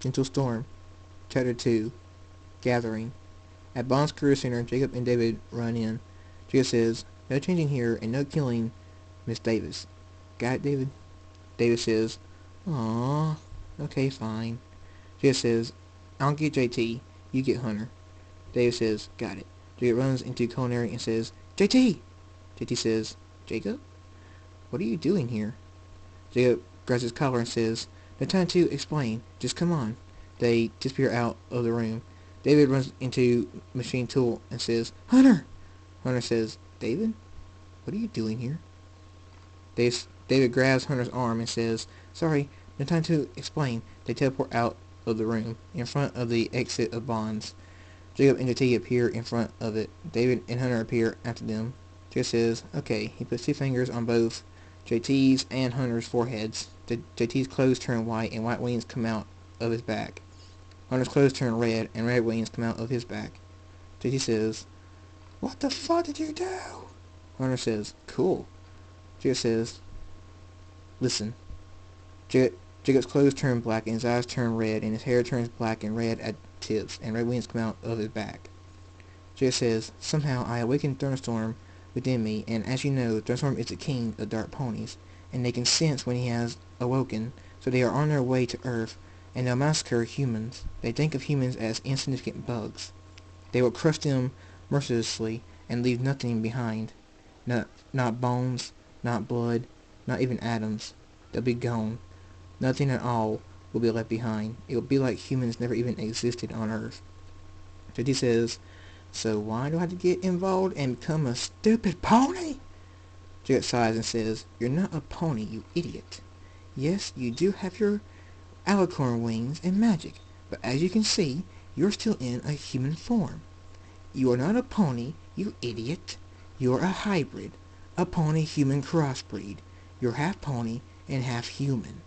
Gentle Storm, Chapter 2, Gathering. At Bond's Career Center, Jacob and David run in. Jacob says, "No changing here and no killing Miss Davis." "Got it, David?" David says, "Aww, okay, fine." Jacob says, "I'll get JT, you get Hunter." David says, "Got it." Jacob runs into Culinary and says, "JT!" JT says, "Jacob? What are you doing here?" Jacob grabs his collar and says, "No time to explain, just come on." They disappear out of the room. David runs into Machine Tool and says, "Hunter!" Hunter says, "David? What are you doing here?" David grabs Hunter's arm and says, "Sorry, no time to explain." They teleport out of the room, in front of the exit of Bonds. Jacob and JT appear in front of it. David and Hunter appear after them. Jacob says, "Okay." He puts two fingers on both JT's and Hunter's foreheads. JT's clothes turn white and white wings come out of his back. Hunter's clothes turn red and red wings come out of his back. JT says, "What the fuck did you do?" Hunter says, "Cool." Jacob says, "Listen." Jacob's clothes turn black and his eyes turn red and his hair turns black and red at tips and red wings come out of his back. Jacob says, "Somehow I awakened Thunderstorm within me, and as you know, Thunderstorm is the king of dark ponies, and they can sense when he has awoken, so they are on their way to Earth, and they'll massacre humans. They think of humans as insignificant bugs. They will crush them mercilessly and leave nothing behind. Not bones, not blood, not even atoms. They'll be gone. Nothing at all will be left behind. It will be like humans never even existed on Earth." JT says, "So why do I have to get involved and become a stupid pony?" Jacob sighs and says, "You're not a pony, you idiot. Yes, you do have your alicorn wings and magic, but as you can see, you're still in a human form. You are not a pony, you idiot. You're a hybrid, a pony-human crossbreed. You're half pony and half human."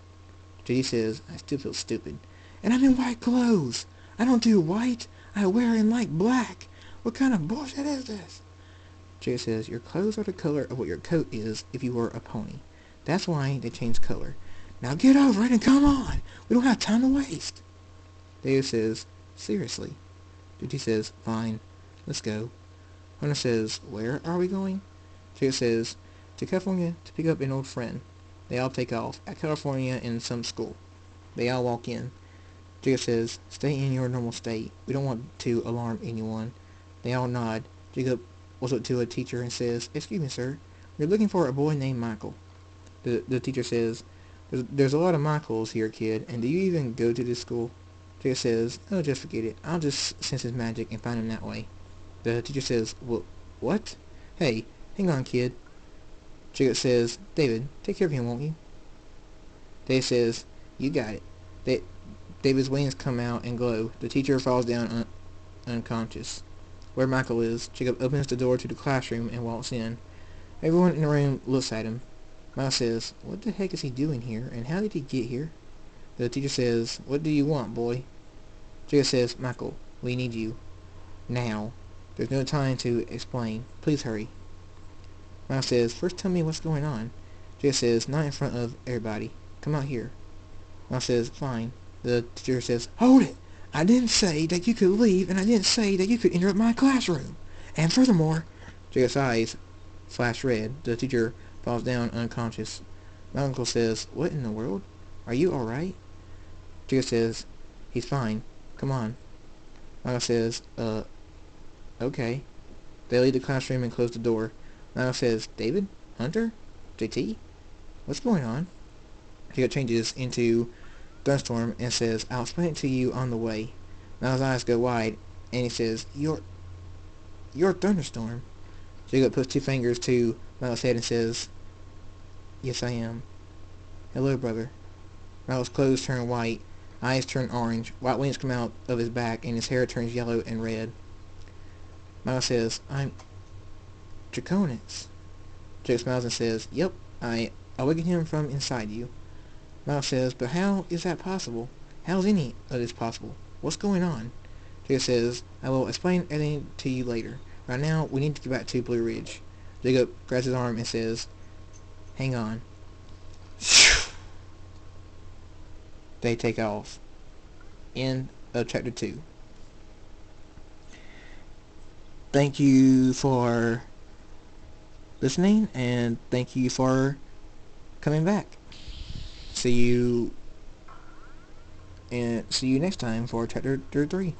JD says, "I still feel stupid." "And I'm in white clothes. I don't do white. I wear in like black. What kind of bullshit is this?" Jacob says, "Your clothes are the color of what your coat is if you were a pony. That's why they change color. Now get over it and come on. We don't have time to waste." David says, "Seriously?" JT says, "Fine. Let's go." Hunter says, "Where are we going?" Jacob says, "To California to pick up an old friend." They all take off. At California in some school. They all walk in. Jacob says, "Stay in your normal state. We don't want to alarm anyone." They all nod. Jacob walks up to a teacher and says, "Excuse me, sir. We're looking for a boy named Michael." The teacher says, "There's a lot of Michaels here, kid, and do you even go to this school?" Jacob says, "Oh, just forget it. I'll just sense his magic and find him that way." The teacher says, What? Hey, hang on, kid." Jacob says, "David, take care of him, won't you?" David says, "You got it." David's wings come out and glow. The teacher falls down unconscious. Where Michael is, Jacob opens the door to the classroom and walks in. Everyone in the room looks at him. Michael says, "What the heck is he doing here, and how did he get here?" The teacher says, "What do you want, boy?" Jacob says, "Michael, we need you. Now. There's no time to explain. Please hurry." Michael says, "First tell me what's going on." Jacob says, "Not in front of everybody. Come out here." Michael says, "Fine." The teacher says, "Hold it! I didn't say that you could leave, and I didn't say that you could interrupt my classroom. And furthermore—" Jacob's eyes flash red. The teacher falls down unconscious. My uncle says, "What in the world? Are you alright?" Jacob says, "He's fine. Come on." Michael says, okay." They leave the classroom and close the door. Michael says, "David? Hunter? JT? What's going on?" Jacob changes into Thunderstorm and says, "I'll explain it to you on the way." Michael's eyes go wide, and he says, You're Thunderstorm." Jacob puts two fingers to Michael's head and says, "Yes, I am. Hello, brother." Michael's clothes turn white, eyes turn orange, white wings come out of his back, and his hair turns yellow and red. Michael says, "I'm Draconis." Jacob smiles and says, "Yep, I awakened him from inside you." Michael says, "But how is that possible? How is any of this possible? What's going on?" Jacob says, "I will explain everything to you later. Right now, we need to get back to Blue Ridge." Jacob grabs his arm and says, "Hang on." They take off. end of chapter 2. Thank you for listening, and thank you for coming back. See you next time for chapter 3.